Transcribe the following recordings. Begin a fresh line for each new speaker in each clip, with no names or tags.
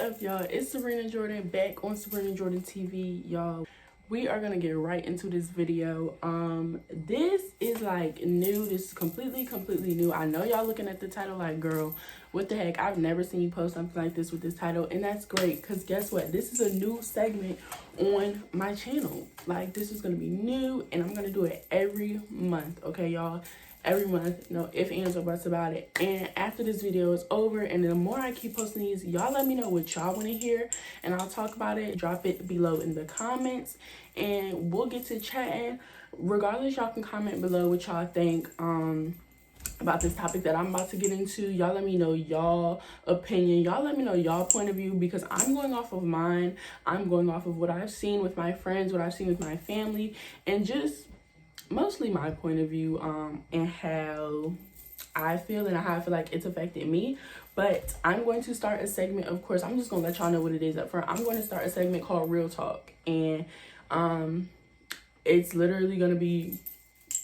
up, y'all? It's Sabrina Jordan back on Sabrina Jordan TV, y'all. We are gonna get right into this video. This is like new. This is completely new. I know y'all looking at the title like, girl, what the heck? I've never seen you post something like this with this title, and that's great because guess what? This is a new segment on my channel. Like, this is gonna be new, and I'm gonna do it every month. Okay, y'all. Every month, no ifs, ands, or buts about it. And after this video is over, and the more I keep posting these, y'all let me know what y'all want to hear, and I'll talk about it. Drop it below in the comments, and we'll get to chatting. Regardless, y'all can comment below what y'all think about this topic that I'm about to get into. Y'all let me know y'all opinion. Y'all let me know y'all point of view, because I'm going off of mine. I'm going off of what I've seen with my friends, what I've seen with my family, and just mostly my point of view and how I feel and how I feel like it's affected me. But I'm going to start a segment. Of course, I'm just gonna let y'all know what it is up front. I'm going to start a segment called Real Talk, and it's literally gonna be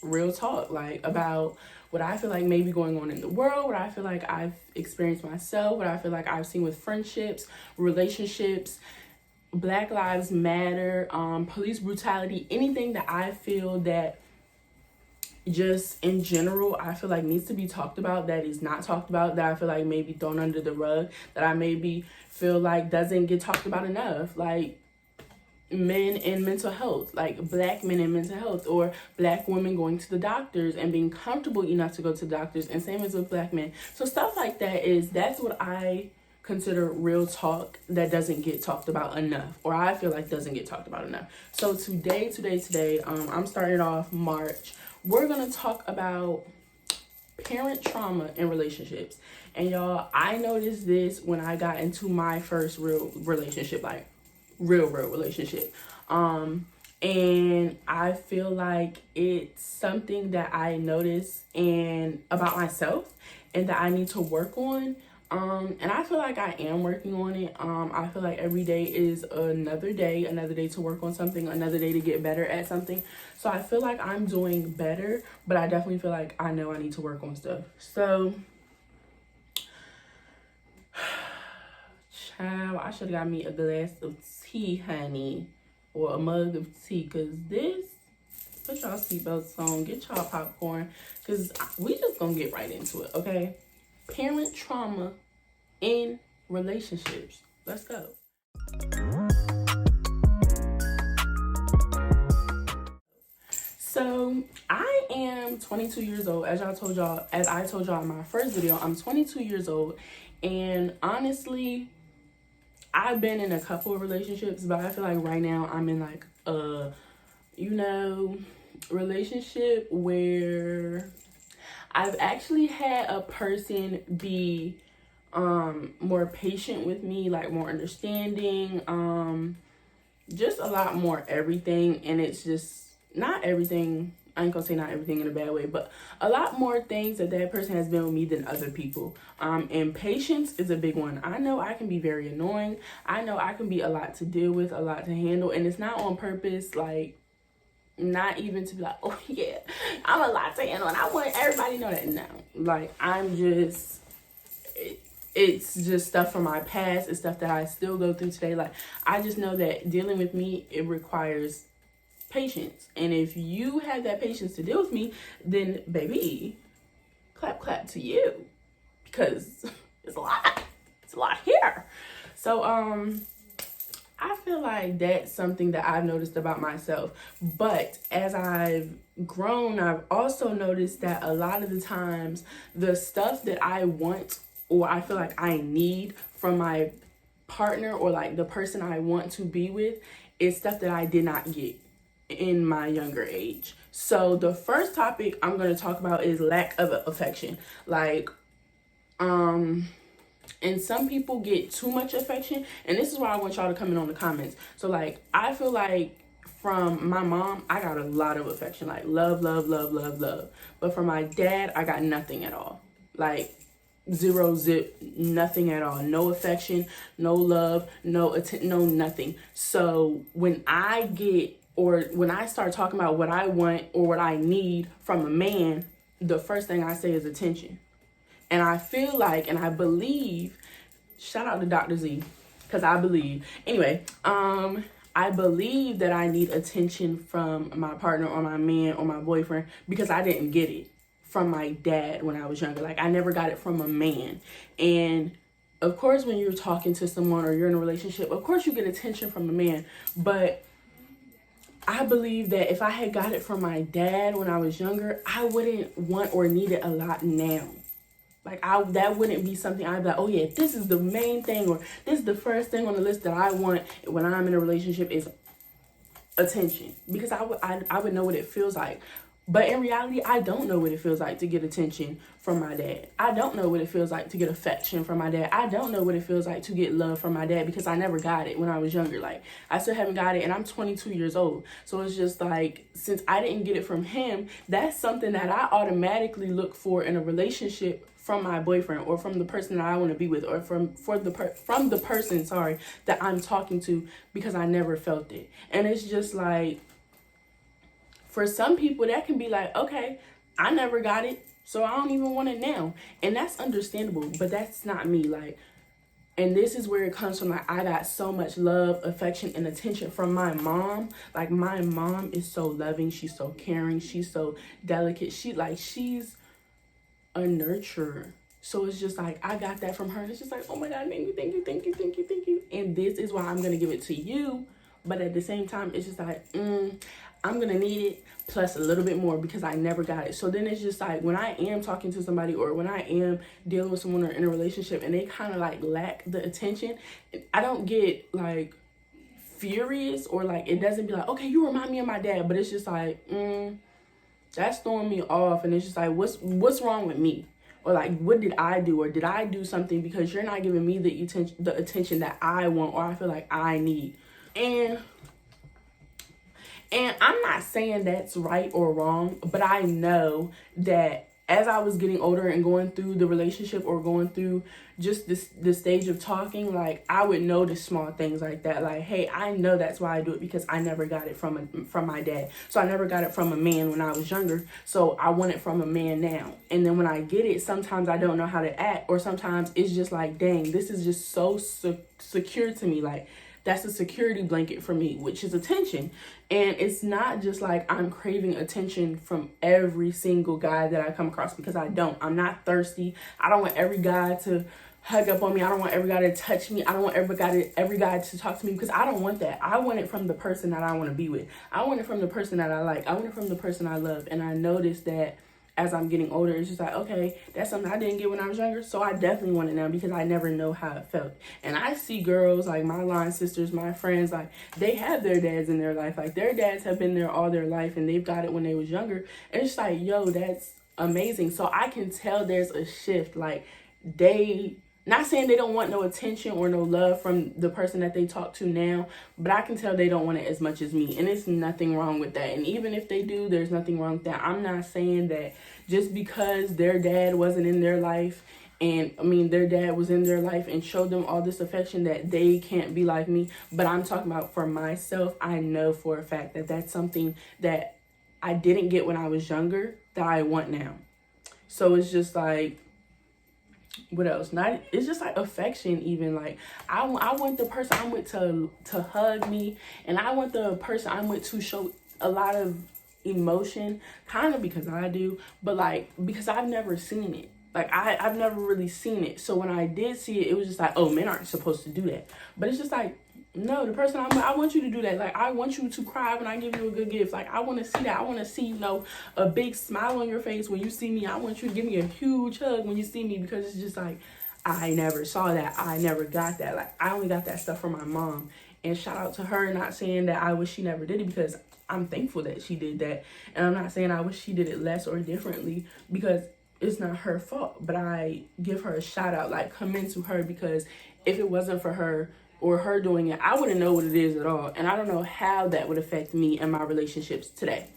real talk, like about what I feel like may be going on in the world, what I feel like I've experienced myself, what I feel like I've seen with friendships, relationships, Black Lives Matter, police brutality, anything that I feel that just in general I feel like needs to be talked about, that is not talked about, that I feel like maybe thrown under the rug, that I maybe feel like doesn't get talked about enough, like men and mental health, like Black men and mental health, or Black women going to the doctors and being comfortable enough to go to the doctors, and same as with Black men. So stuff like that's what I consider real talk that doesn't get talked about enough, or I feel like doesn't get talked about enough. So today, I'm starting off March. We're gonna talk about parent trauma in relationships. And y'all, I noticed this when I got into my first real relationship, like real relationship. And I feel like it's something that I notice and about myself and that I need to work on. And I feel like I am working on it. I feel like every day is another day to work on something, another day to get better at something. So I feel like I'm doing better, but I definitely feel like I know I need to work on stuff. So, child, I should have got me a glass of tea, honey, or a mug of tea, because this, put y'all seatbelts on, get y'all popcorn, because we just gonna get right into it, okay? Parent trauma in relationships. Let's go. So I am 22 years old. As I told y'all in my first video, I'm 22 years old, and honestly, I've been in a couple of relationships, but I feel like right now I'm in like a relationship where I've actually had a person be more patient with me, like more understanding, just a lot more everything. And it's just not everything, I ain't gonna say not everything in a bad way, but a lot more things that person has been with me than other people. And patience is a big one. I know I can be very annoying. I know I can be a lot to deal with, a lot to handle, and it's not on purpose, like not even to be like, oh yeah, I'm a lot to handle and I want everybody to know that. No, like I'm just, it's just stuff from my past. It's stuff that I still go through today. Like, I just know that dealing with me, it requires patience. And if you have that patience to deal with me, then baby, clap to you, because it's a lot here. So I feel like that's something that I've noticed about myself. But as I've grown, I've also noticed that a lot of the times the stuff that I want, or I feel like I need from my partner, or like the person I want to be with, is stuff that I did not get in my younger age. So the first topic I'm going to talk about is lack of affection. Like, and some people get too much affection, and this is why I want y'all to come in on the comments. So like, I feel like from my mom, I got a lot of affection, like love. But from my dad, I got nothing at all. Like zero, zip, nothing at all. No affection, no love, no nothing. So when I get, or when I start talking about what I want or what I need from a man, the first thing I say is attention. And I feel like, and I believe, shout out to Dr. Z, because I believe. Anyway, I believe that I need attention from my partner or my man or my boyfriend because I didn't get it from my dad when I was younger. Like, I never got it from a man. And of course, when you're talking to someone or you're in a relationship, of course you get attention from a man. But I believe that if I had got it from my dad when I was younger, I wouldn't want or need it a lot now. Like, that wouldn't be something I'd be like, oh yeah, this is the main thing, or this is the first thing on the list that I want when I'm in a relationship is attention. Because I would know what it feels like. But in reality, I don't know what it feels like to get attention from my dad. I don't know what it feels like to get affection from my dad. I don't know what it feels like to get love from my dad because I never got it when I was younger. Like, I still haven't got it, and I'm 22 years old. So it's just like, since I didn't get it from him, that's something that I automatically look for in a relationship from my boyfriend or from the person that I want to be with, or from the person, that I'm talking to, because I never felt it. And it's just like, for some people that can be like, okay, I never got it, so I don't even want it now. And that's understandable, but that's not me. Like, and this is where it comes from. Like, I got so much love, affection, and attention from my mom. Like, my mom is so loving, she's so caring, she's so delicate. She's a nurturer. So it's just like, I got that from her. And it's just like, oh my God, thank you, thank you, thank you, thank you, thank you. And this is why I'm going to give it to you. But at the same time, it's just like, I'm going to need it plus a little bit more because I never got it. So then it's just like, when I am talking to somebody or when I am dealing with someone or in a relationship and they kind of like lack the attention, I don't get like furious, or like, it doesn't be like, okay, you remind me of my dad. But it's just like, that's throwing me off. And it's just like, what's wrong with me? Or like, what did I do? Or did I do something because you're not giving me the attention that I want or I feel like I need? And I'm not saying that's right or wrong, but I know that as I was getting older and going through the relationship or going through just this stage of talking, like, I would notice small things like that. Like, hey, I know that's why I do it, because I never got it from my dad. So I never got it from a man when I was younger. So I want it from a man now. And then when I get it, sometimes I don't know how to act, or sometimes it's just like, dang, this is just so secure to me. Like, that's a security blanket for me, which is attention. And it's not just like I'm craving attention from every single guy that I come across, because I don't. I'm not thirsty. I don't want every guy to hug up on me. I don't want every guy to touch me. I don't want every guy to talk to me, because I don't want that. I want it from the person that I want to be with. I want it from the person that I like. I want it from the person I love. And I noticed that as I'm getting older, it's just like, okay, that's something I didn't get when I was younger, so I definitely want it now, because I never know how it felt. And I see girls, like my line sisters, my friends, like, they have their dads in their life. Like, their dads have been there all their life, and they've got it when they was younger. And it's like, yo, that's amazing. So I can tell there's a shift. Like, not saying they don't want no attention or no love from the person that they talk to now, but I can tell they don't want it as much as me. And it's nothing wrong with that. And even if they do, there's nothing wrong with that. I'm not saying that just because their dad wasn't in their life, their dad was in their life and showed them all this affection, that they can't be like me. But I'm talking about for myself. I know for a fact that that's something that I didn't get when I was younger that I want now. So it's just like, what else? It's just like affection. Even like, I want the person I'm with to hug me, and I want the person I'm with to show a lot of emotion, kind of because I do, but like, because I've never seen it. Like, I've never really seen it. So when I did see it, it was just like, oh, men aren't supposed to do that. But it's just like, no, the person I want you to do that. Like, I want you to cry when I give you a good gift. Like, I want to see that. I want to see, a big smile on your face when you see me. I want you to give me a huge hug when you see me, because it's just like, I never saw that. I never got that. Like, I only got that stuff from my mom. And shout out to her, not saying that I wish she never did it, because I'm thankful that she did that. And I'm not saying I wish she did it less or differently, because it's not her fault. But I give her a shout out, like, commend to her, because if it wasn't for her or her doing it, I wouldn't know what it is at all. And I don't know how that would affect me and my relationships today.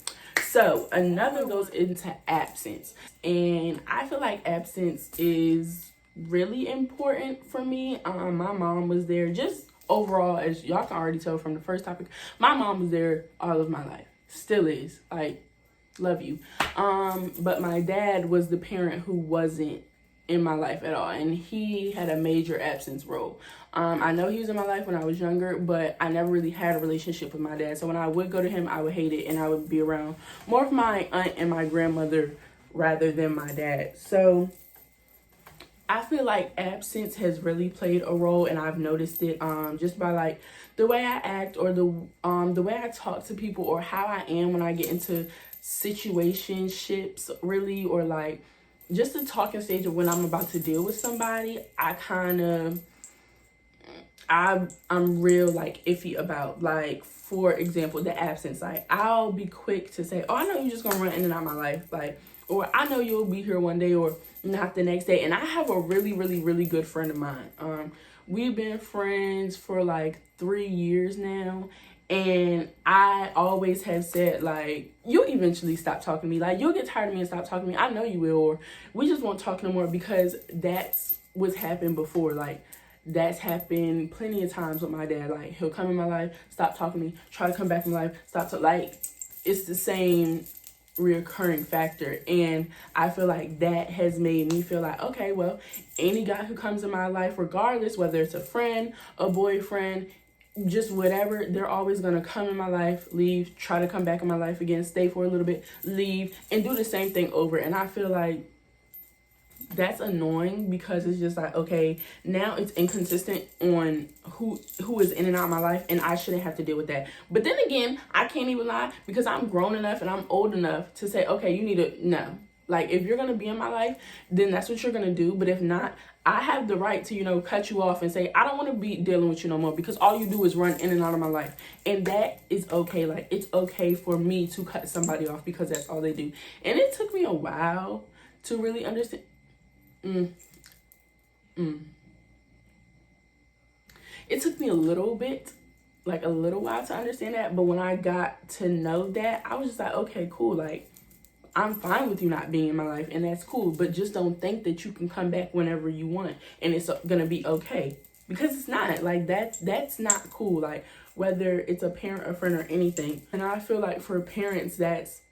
So another goes into absence. And I feel like absence is really important for me. My mom was there, just overall, as y'all can already tell from the first topic, my mom was there all of my life. Still is. Like, love you. But my dad was the parent who wasn't in my life at all, and he had a major absence role. I know he was in my life when I was younger, but I never really had a relationship with my dad. So when I would go to him, I would hate it, and I would be around more of my aunt and my grandmother rather than my dad. So I feel like absence has really played a role, and I've noticed it just by like the way I act, or the way I talk to people, or how I am when I get into situationships, really, or like just the talking stage of when I'm about to deal with somebody. I'm real like iffy about, like, for example, the absence. Like, I'll be quick to say, oh, I know you're just gonna run in and out of my life, like, or I know you'll be here one day or not the next day. And I have a really, really, really good friend of mine. We've been friends for like 3 years now, and I always have said, like, you'll eventually stop talking to me. Like, you'll get tired of me and stop talking to me. I know you will, or we just won't talk no more, because that's what's happened before. Like, that's happened plenty of times with my dad. Like, he'll come in my life, stop talking to me, try to come back in my life, stop to, like, it's the same reoccurring factor. And I feel like that has made me feel like, okay, well, any guy who comes in my life, regardless whether it's a friend, a boyfriend, just whatever, they're always gonna come in my life, leave, try to come back in my life again, stay for a little bit, leave, and do the same thing over. And I feel like that's annoying, because it's just like, okay, now it's inconsistent on who is in and out of my life, and I shouldn't have to deal with that. But then again, I can't even lie, because I'm grown enough and I'm old enough to say, okay, you need to, no. Like, if you're gonna be in my life, then that's what you're gonna do. But if not, I have the right to, cut you off and say, I don't want to be dealing with you no more, because all you do is run in and out of my life. And that is okay. Like, it's okay for me to cut somebody off, because that's all they do. And it took me a while to really understand. It took me a little while to understand that. But when I got to know that, I was just like, okay, cool. Like, I'm fine with you not being in my life, and that's cool. But just don't think that you can come back whenever you want and it's gonna be okay, because it's not. Like, that's not cool. Like, whether it's a parent, a friend, or anything. And I feel like for parents, that's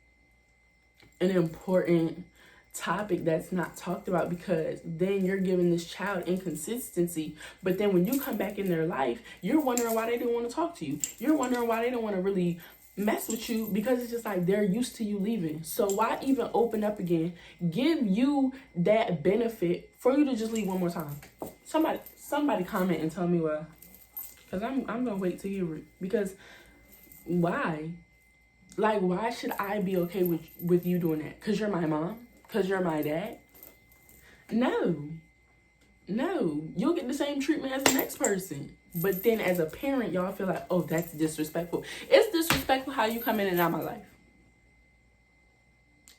an important topic that's not talked about, because then you're giving this child inconsistency. But then when you come back in their life, you're wondering why they didn't want to talk to you. You're wondering why they don't want to really mess with you, because it's just like they're used to you leaving. So why even open up again, give you that benefit for you to just leave one more time? Somebody comment and tell me why, because I'm gonna wait to hear it. Because why? Like, why should I be okay with you doing that? Because you're my mom? Because you're my dad? No, you'll get the same treatment as the next person. But then as a parent, y'all feel like, oh, that's disrespectful. It's disrespectful how you come in and out of my life.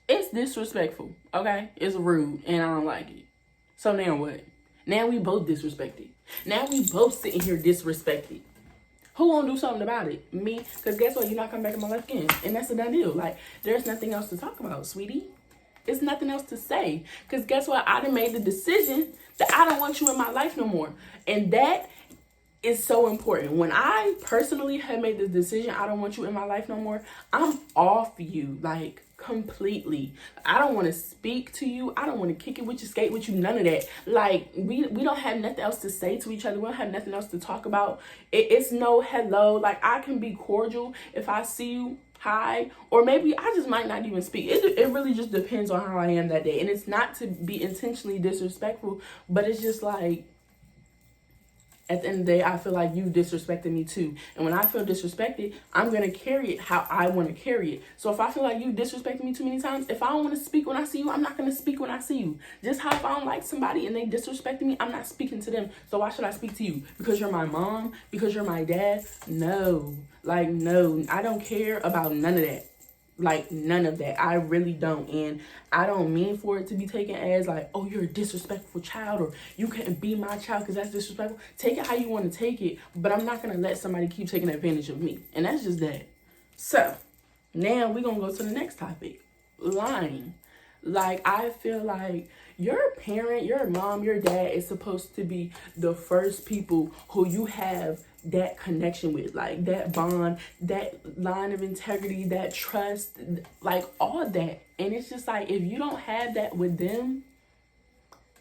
It's disrespectful, okay? It's rude, and I don't like it. So now what? Now we both disrespected. Now we both sitting here disrespected. Who gonna do something about it? Me? Because guess what? You're not coming back in my life again. And that's a done deal. Like, there's nothing else to talk about, sweetie. It's nothing else to say. Because guess what? I done made the decision that I don't want you in my life no more. And that is so important. When I personally have made the decision, I don't want you in my life no more, I'm off you, like, completely. I don't want to speak to you. I don't want to kick it with you, skate with you, none of that. Like, we don't have nothing else to say to each other. We don't have nothing else to talk about. It's no hello. Like, I can be cordial if I see you, hi, or maybe I just might not even speak. It really just depends on how I am that day. And it's not to be intentionally disrespectful, but it's just like, at the end of the day, I feel like you disrespected me too. And when I feel disrespected, I'm going to carry it how I want to carry it. So if I feel like you disrespected me too many times, if I don't want to speak when I see you, I'm not going to speak when I see you. Just how if I don't like somebody and they disrespected me, I'm not speaking to them. So why should I speak to you? Because you're my mom? Because you're my dad? No. Like, no. I don't care about none of that. Like, none of that. I really don't. And I don't mean for it to be taken as like, oh, you're a disrespectful child, or you can't be my child because that's disrespectful. Take it how you want to take it, but I'm not going to let somebody keep taking advantage of me. And that's just that. So now we're going to go to the next topic. Lying. Like, I feel like your parent, your mom, your dad is supposed to be the first people who you have that connection with, like that bond, that line of integrity, that trust, like all that. And it's just like, if you don't have that with them,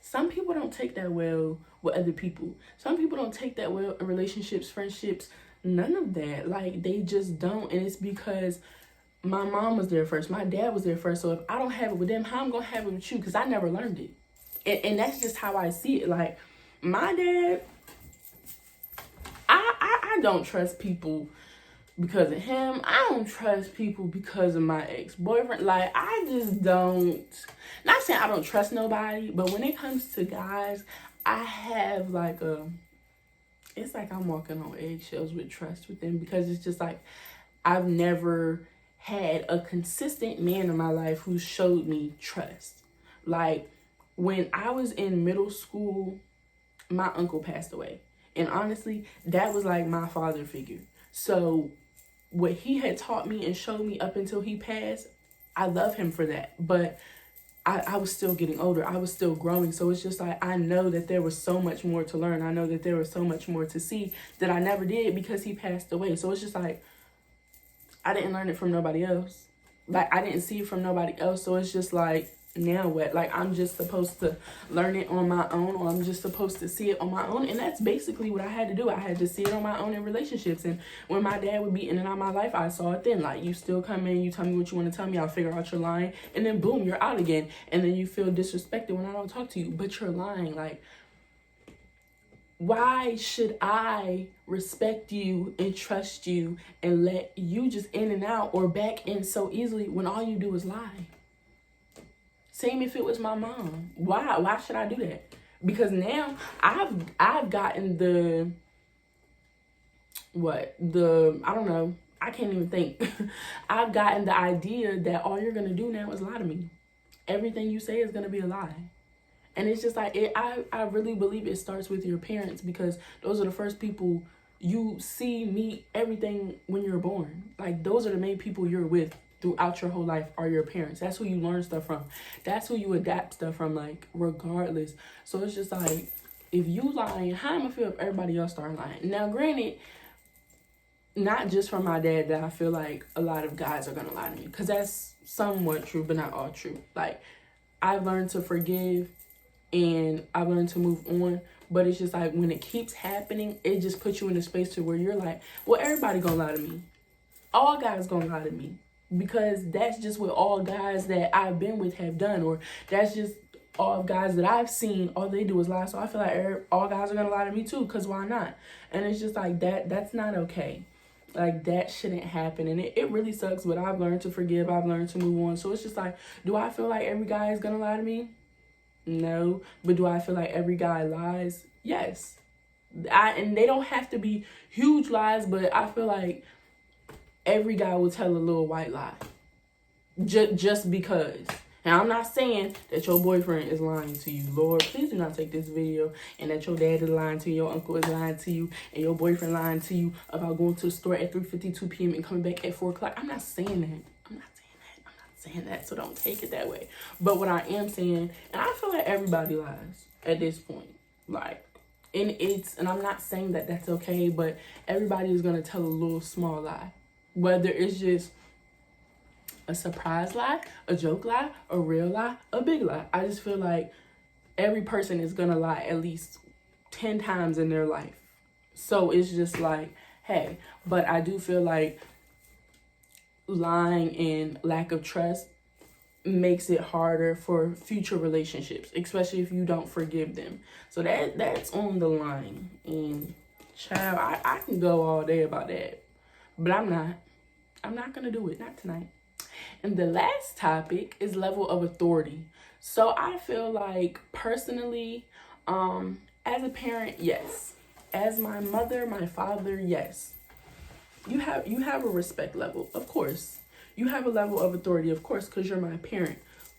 Some people don't take that well with other people. Some people don't take that well in relationships, friendships, none of that. Like, they just don't. And it's because my mom was there first. My dad was there first. So if I don't have it with them, how I'm going to have it with you? Because I never learned it. And that's just how I see it. Like, my dad, I don't trust people because of him. I don't trust people because of my ex-boyfriend. Like, I just don't. Not saying I don't trust nobody, but when it comes to guys, I have like it's like I'm walking on eggshells with trust with them, because it's just like I've never had a consistent man in my life who showed me trust. Like, when I was in middle school, my uncle passed away. And honestly, that was like my father figure. So what he had taught me and showed me up until he passed, I love him for that. But I was still getting older. I was still growing. So it's just like, I know that there was so much more to learn. I know that there was so much more to see that I never did because he passed away. So it's just like, I didn't learn it from nobody else. Like, I didn't see it from nobody else. So it's just like, now what? Like, I'm just supposed to learn it on my own, or I'm just supposed to see it on my own. And that's basically what I had to do. I had to see it on my own in relationships. And when my dad would be in and out of my life, I saw it then. Like, you still come in, you tell me what you want to tell me, I'll figure out you're lying, and then boom, you're out again. And then you feel disrespected when I don't talk to you, but you're lying. Like, why should I respect you and trust you and let you just in and out or back in so easily when all you do is lie? Same if it was my mom. Why should I do that? Because now I've gotten I don't know, I can't even think. I've gotten the idea that all you're gonna do now is lie to me. Everything you say is gonna be a lie. And it's just like, I really believe it starts with your parents, because those are the first people you see, meet, everything when you're born. Like, those are the main people you're with throughout your whole life, are your parents. That's who you learn stuff from. That's who you adapt stuff from, like, regardless. So it's just like, if you lying, how am I feel if everybody else start lying? Now, granted, not just from my dad that I feel like a lot of guys are gonna lie to me, because that's somewhat true, but not all true. Like, I've learned to forgive and I've learned to move on, but it's just like, when it keeps happening, it just puts you in a space to where you're like, well, everybody gonna lie to me. All guys gonna lie to me. Because that's just what all guys that I've been with have done, or that's just all guys that I've seen, all they do is lie. So I feel like all guys are gonna lie to me too, because why not? And it's just like, that's not okay. Like, that shouldn't happen. And it really sucks, but I've learned to forgive. I've learned to move on. So it's just like, do I feel like every guy is gonna lie to me? No. But do I feel like every guy lies? Yes. And they don't have to be huge lies, but I feel like every guy will tell a little white lie. Just because. And I'm not saying that your boyfriend is lying to you. Lord, please do not take this video and that your dad is lying to you, your uncle is lying to you, and your boyfriend lying to you about going to the store at 3:52 p.m. and coming back at 4 o'clock. I'm not saying that. I'm not saying that, so don't take it that way. But what I am saying, and I feel like everybody lies at this point. Like, and I'm not saying that that's okay, but everybody is going to tell a little small lie. Whether it's just a surprise lie, a joke lie, a real lie, a big lie. I just feel like every person is going to lie at least 10 times in their life. So it's just like, hey, but I do feel like lying and lack of trust makes it harder for future relationships, especially if you don't forgive them. So that's on the line. And child, I can go all day about that, but I'm not gonna do it, not tonight. And the last topic is level of authority. So I feel like, personally, as a parent, yes. As my mother, my father, yes. You have a respect level, of course. You have a level of authority, of course, because you're my parent.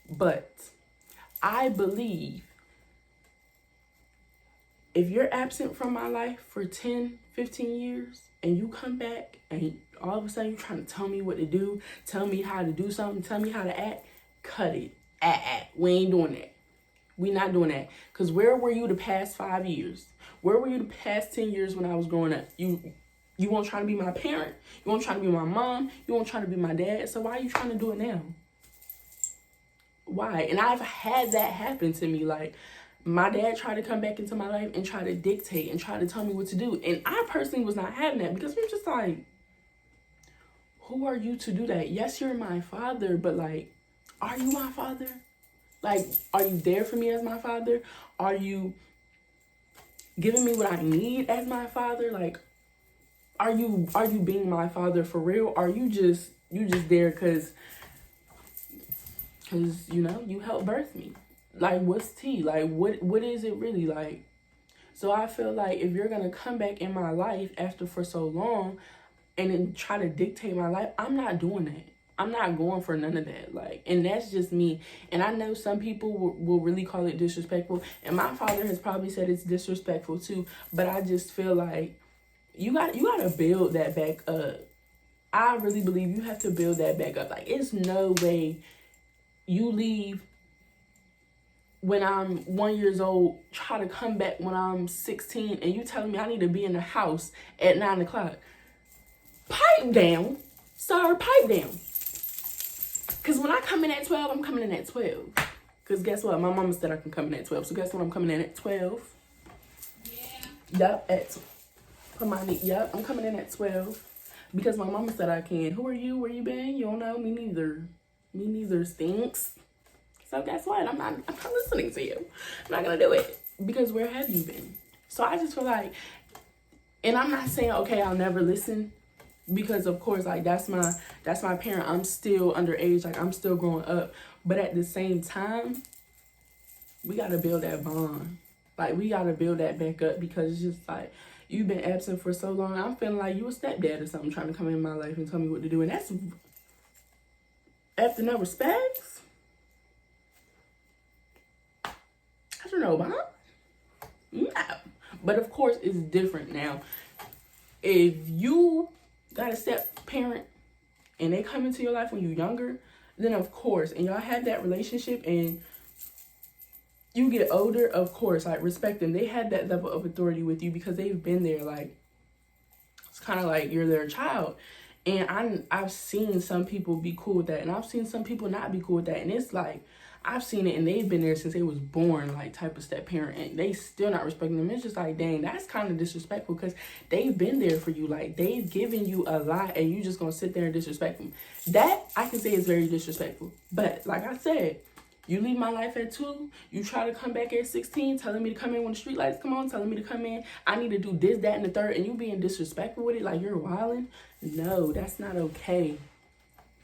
But I believe if you're absent from my life for 10, 15 years and you come back and all of a sudden you're trying to tell me what to do, tell me how to do something, tell me how to act, cut it. We ain't doing that. We not doing that. Because where were you the past 5 years? Where were you the past 10 years when I was growing up? You won't try to be my parent. You won't try to be my mom. You won't try to be my dad. So why are you trying to do it now? Why? And I've had that happen to me. Like, My dad tried to come back into my life and try to dictate and try to tell me what to do. And I personally was not having that, because I'm just like, who are you to do that? Yes, you're my father, but like, are you my father? Like, are you there for me as my father? Are you giving me what I need as my father? Like, are you being my father for real? Are you just there because you helped birth me? Like, what's tea? Like, what is it really like? So I feel like if you're gonna come back in my life after for so long and then try to dictate my life, I'm not doing that. I'm not going for none of that. Like, and that's just me. And I know some people will really call it disrespectful. And my father has probably said it's disrespectful too. But I just feel like you gotta build that back up. I really believe you have to build that back up. Like, it's no way you leave when I'm 1 year old, try to come back when I'm 16, and you telling me I need to be in the house at 9 o'clock. Pipe down, sir, pipe down. Because when I come in at 12, I'm coming in at 12. Because guess what? My mama said I can come in at 12. So guess what? I'm coming in at 12. Yeah. Yep, I'm coming in at 12. Because my mama said I can. Who are you? Where you been? You don't know? Me neither. Me neither, stinks. So guess what? I'm not listening to you. I'm not going to do it. Because where have you been? So I just feel like, and I'm not saying, okay, I'll never listen. Because of course, like, that's my parent. I'm still underage. Like, I'm still growing up. But at the same time, we got to build that bond. Like, we got to build that back up, because it's just like, you've been absent for so long. I'm feeling like you a stepdad or something trying to come in my life and tell me what to do. And that's, after no respects, I don't know, Bob. No. But of course, it's different now. If you got a step parent and they come into your life when you're younger, then of course, and y'all have that relationship and you get older, of course, like, respect them. They had that level of authority with you because they've been there. Like, it's kind of like you're their child. And I've seen some people be cool with that, and I've seen some people not be cool with that. And it's like, I've seen it, and they've been there since they was born, like, type of step parent, and they still not respecting them. It's just like, dang, that's kind of disrespectful, because they've been there for you. Like, they've given you a lot, and you just gonna sit there and disrespect them. That, I can say, is very disrespectful. But like I said, you leave my life at 2, you try to come back at 16, telling me to come in when the street lights come on, telling me to come in, I need to do this, that, and the third, and you being disrespectful with it, like you're wilding. No, that's not okay.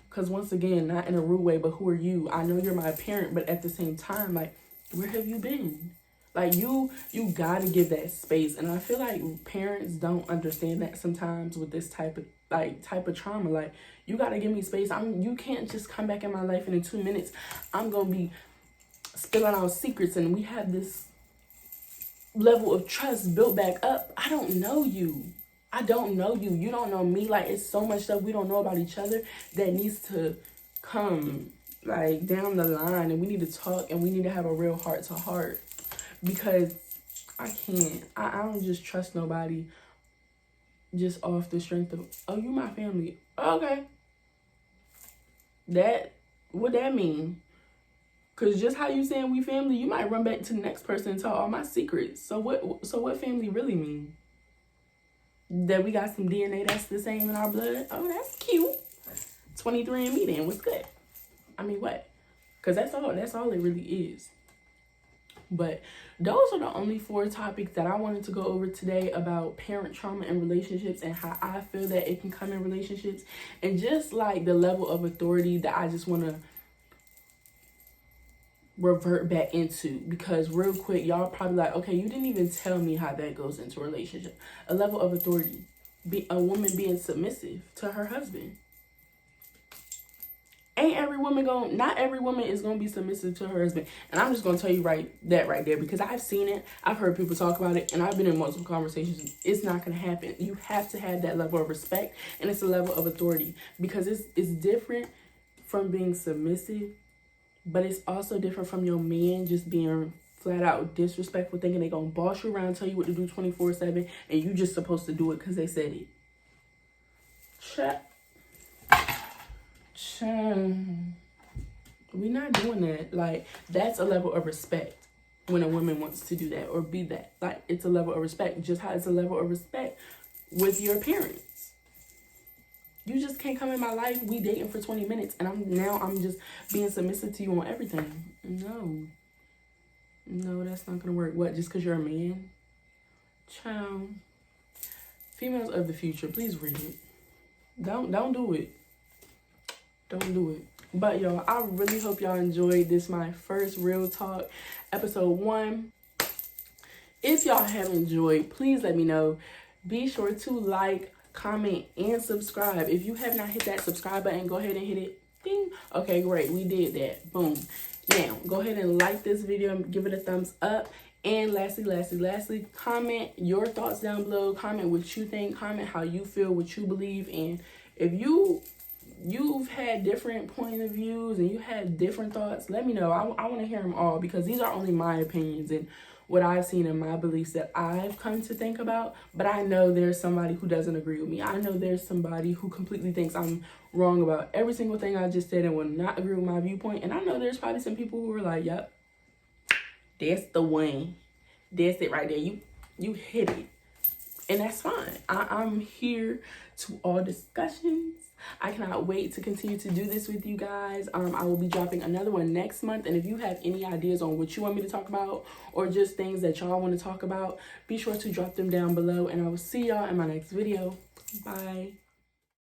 Because once again, not in a rude way, but who are you? I know you're my parent, but at the same time, like, where have you been? Like, you gotta give that space. And I feel like parents don't understand that sometimes with this type of trauma. Like, you gotta give me space. You can't just come back in my life and in 2 minutes I'm gonna be spilling out secrets and we have this level of trust built back up. I don't know you. I don't know you. You don't know me. Like, it's so much stuff we don't know about each other that needs to come, like, down the line, and we need to talk, and we need to have a real heart to heart, because I can't. I don't just trust nobody just off the strength of, oh, you my family. Okay. What that mean? Because just how you saying we family, you might run back to the next person and tell all my secrets. So what family really mean? That we got some DNA that's the same in our blood? Oh, that's cute. 23andMe then, what's good? I mean, what? Because that's all it really is. But those are the only 4 topics that I wanted to go over today about parent trauma and relationships, and how I feel that it can come in relationships, and just like the level of authority that I just want to revert back into. Because real quick, y'all probably like, okay, you didn't even tell me how that goes into a relationship. A level of authority, a woman being submissive to her husband. Not every woman is gonna be submissive to her husband. And I'm just gonna tell you right there, because I've seen it, I've heard people talk about it, and I've been in multiple conversations. It's not gonna happen. You have to have that level of respect, and it's a level of authority, because it's different from being submissive, but it's also different from your man just being flat out disrespectful, thinking they gonna boss you around, tell you what to do 24/7, and you just supposed to do it because they said it. We're not doing that. Like, that's a level of respect. when a woman wants to do that or be that. Like, it's a level of respect, just how it's a level of respect with your parents. You just can't come in my life, we dating for 20 minutes, and I'm just being submissive to you on everything. No, that's not gonna work. What, just because you're a man? Child. Females of the future, please read it. Don't do it. Don't do it. But y'all, I really hope y'all enjoyed this, my first Real Talk, episode 1. If y'all have enjoyed, please let me know. Be sure to like, comment, and subscribe. If you have not hit that subscribe button, go ahead and hit it. Ding. Okay, great. We did that. Boom. Now, go ahead and like this video and give it a thumbs up. And lastly, comment your thoughts down below. Comment what you think. Comment how you feel, what you believe. And if you've had different point of views and you had different thoughts, let me know. I want to hear them all, because these are only my opinions and what I've seen in my beliefs that I've come to think about. But I know there's somebody who doesn't agree with me. I know there's somebody who completely thinks I'm wrong about every single thing I just said and will not agree with my viewpoint. And I know there's probably some people who are like, yep, that's the one. That's it right there. You hit it. And that's fine. I'm here to all discussions. I cannot wait to continue to do this with you guys. I will be dropping another one next month. And if you have any ideas on what you want me to talk about, or just things that y'all want to talk about, be sure to drop them down below. And I will see y'all in my next video. Bye.